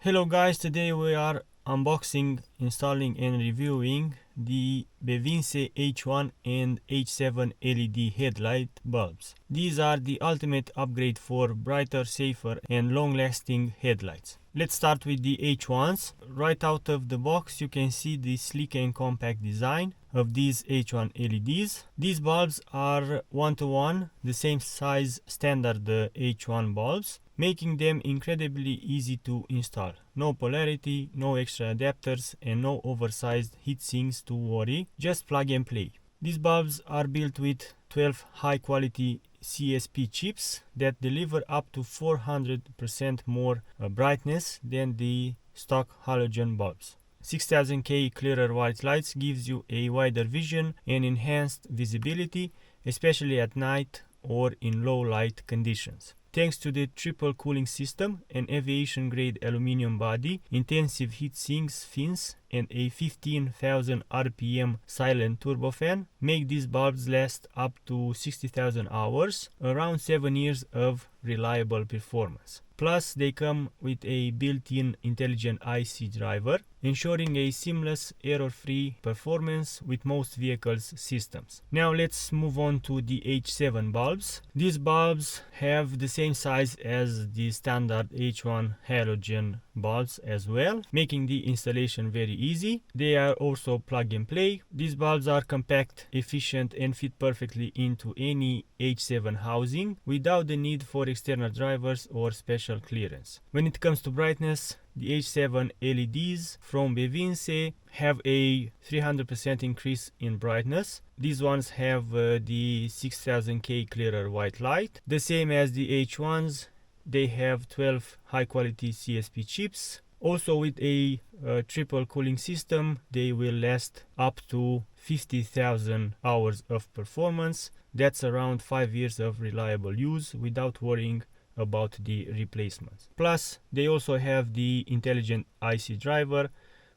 Hello guys, today we are unboxing, installing and reviewing the Bevinsee H1 and H7 LED headlight bulbs. These are the ultimate upgrade for brighter, safer and long-lasting headlights. Let's start with the H1s. Right out of the box you can see the sleek and compact design of these H1 LEDs. These bulbs are 1-to-1, the same size standard H1 bulbs, making them incredibly easy to install. No polarity, no extra adapters and no oversized heat sinks to worry, just plug and play. These bulbs are built with 12 high quality CSP chips that deliver up to 400% more brightness than the stock halogen bulbs. 6000K clearer white lights gives you a wider vision and enhanced visibility, especially at night or in low light conditions. Thanks to the triple cooling system, an aviation grade aluminum body, intensive heat sinks fins and a 15,000 RPM silent turbofan make these bulbs last up to 60,000 hours, around 7 years of reliable performance. Plus, they come with a built-in intelligent IC driver, ensuring a seamless, error-free performance with most vehicles' systems. Now let's move on to the H7 bulbs. These bulbs have the same size as the standard H1 halogen bulbs as well, making the installation very easy. They are also plug and play. These bulbs are compact, efficient and fit perfectly into any H7 housing without the need for external drivers or special clearance. When it comes to brightness, the H7 LEDs from Bevinsee have a 300% increase in brightness. These ones have the 6000K clearer white light. The same as the H1s, they have 12 high quality CSP chips. Also with a triple cooling system, they will last up to 50,000 hours of performance. That's around 5 years of reliable use without worrying about the replacements. Plus, they also have the intelligent IC driver,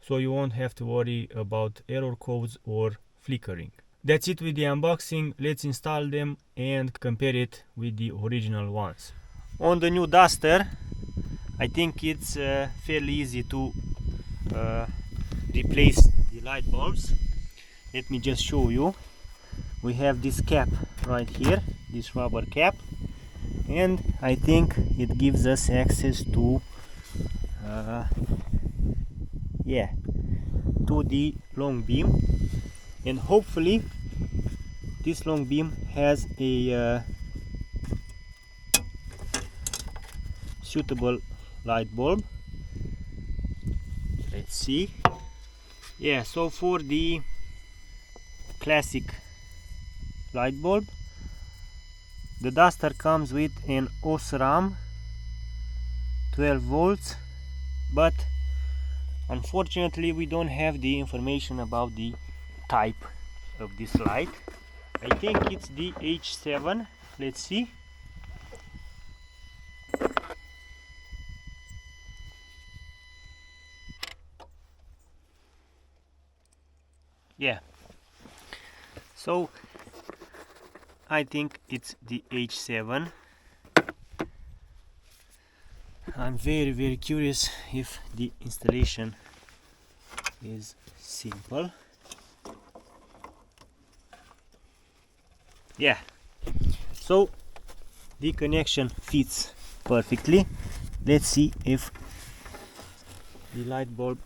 so you won't have to worry about error codes or flickering. That's it with the unboxing. Let's install them and compare it with the original ones. On the new Duster, I think it's fairly easy to replace the light bulbs. Let me just show you. We have this cap right here, this rubber cap, and I think it gives us access to to the long beam, and hopefully this long beam has a suitable light bulb. Let's see. Yeah, so for the classic light bulb, the Duster comes with an OSRAM 12 volts, but unfortunately we don't have the information about the type of this light. I think it's the H7. Let's see. Yeah, so I think it's the H7. I'm very curious if the installation is simple. Yeah, so the connection fits perfectly. Let's see if the light bulb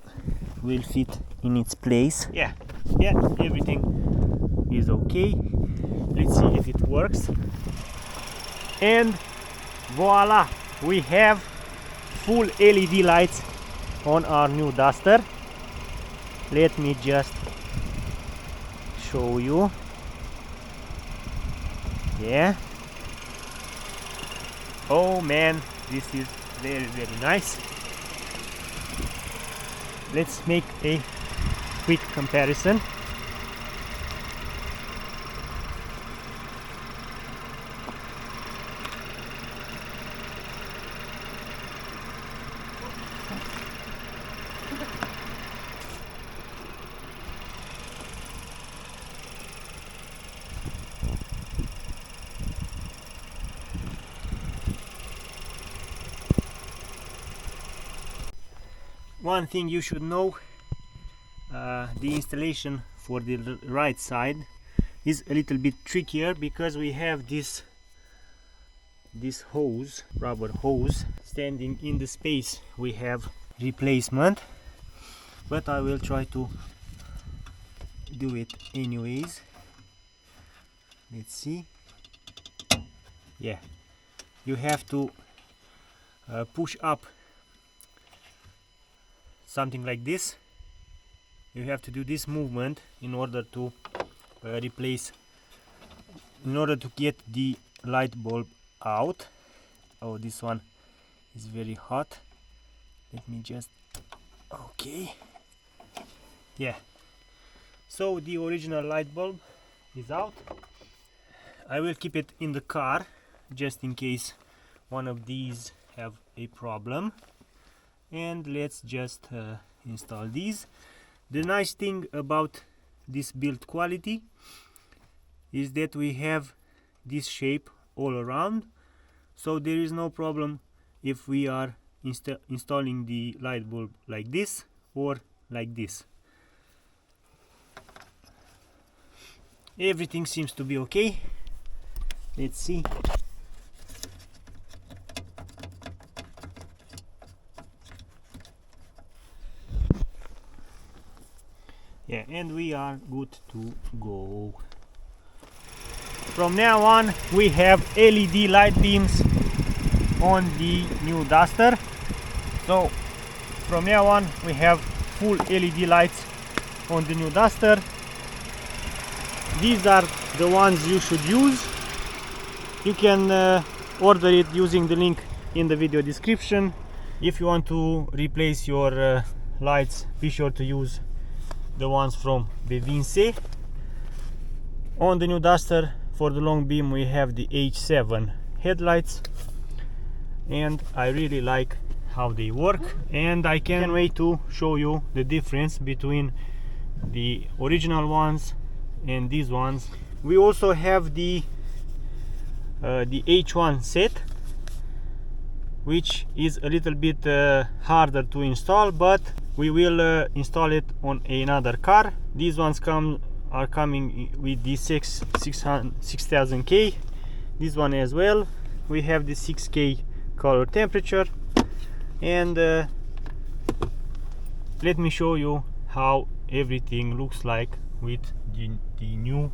will fit in its place. Yeah, everything is okay. Let's see if it works. And voila, we have full LED lights on our new Duster. Let me just show you. Yeah. Oh man, this is very nice. Let's make a quick comparison. one thing you should know, the installation for the right side is a little bit trickier because we have this hose, rubber hose, standing in the space we have replacement, but I will try to do it anyways. Let's see. Yeah, you have to push up something like this. You have to do this movement in order to in order to get the light bulb out. Oh, this one is very hot. Let me just, okay, yeah. So the original light bulb is out. I will keep it in the car just in case one of these have a problem, and let's just install these. The nice thing about this build quality is that we have this shape all around, so there is no problem if we are installing the light bulb like this or like this. Everything seems to be okay. Let's see. Yeah, and we are good to go. From now on we have LED light beams on the new Duster. So from now on we have full LED lights on the new Duster. These are the ones you should use. You can order it using the link in the video description. If you want to replace your lights, be sure to use the ones from Bevinsee. On the new Duster, for the long beam, we have the H7 headlights, and I really like how they work, and I can't wait to show you the difference between the original ones and these ones. We also have the H1 set, which is a little bit harder to install, but we will install it on another car. These ones are coming with the 6000K. This one as well. We have the 6K color temperature, and let me show you how everything looks like with the new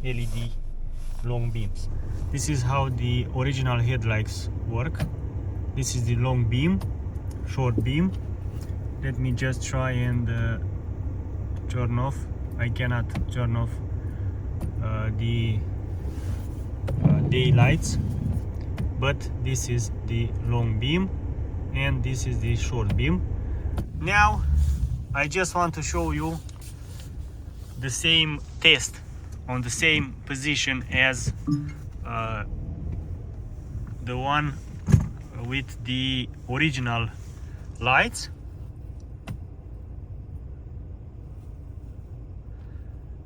LED long beams. This is how the original headlights work. This is the long beam, short beam. Let me just try and turn off. I cannot turn off the daylights, but this is the long beam and this is the short beam. Now I just want to show you the same test on the same position as the one with the original lights.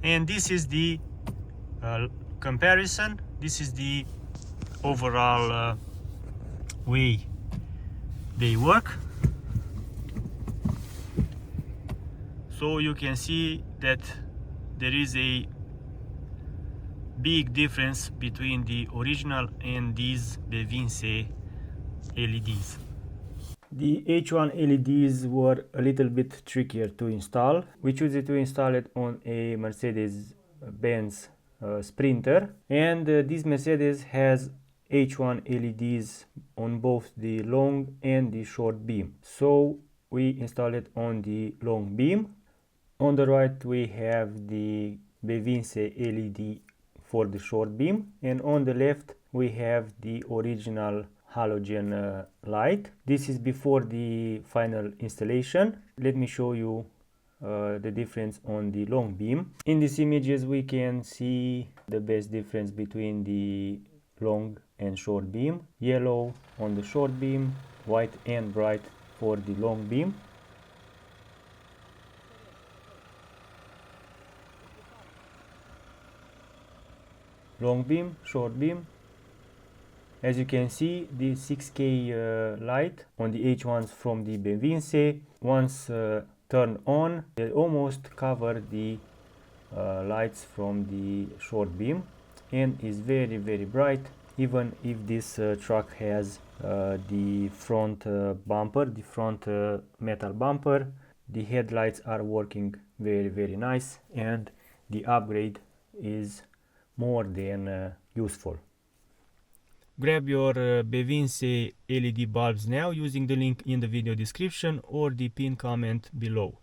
And this is the comparison. This is the overall way they work. So you can see that there is a big difference between the original and these Bevinsee LEDs. The H1 LEDs were a little bit trickier to install. We chose to install it on a Mercedes-Benz Sprinter, and this Mercedes has H1 LEDs on both the long and the short beam. So we install it on the long beam. On the right we have the Bevinsee LED for the short beam, and on the left we have the original halogen light. This is before the final installation. Let me show you the difference on the long beam. In these images we can see the best difference between the long and short beam. Yellow on the short beam, white and bright for the long beam. Long beam, short beam. As you can see, the 6K light on the H1s from the Bevinsee, once turned on, they almost cover the lights from the short beam and is very bright, even if this truck has the front bumper, the front metal bumper. The headlights are working very nice, and the upgrade is more than useful. Grab your Bevinsee LED bulbs now using the link in the video description or the pinned comment below.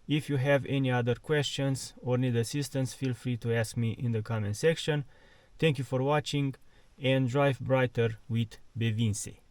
If you have any other questions or need assistance, feel free to ask me in the comment section. Thank you for watching, and drive brighter with Bevinsee.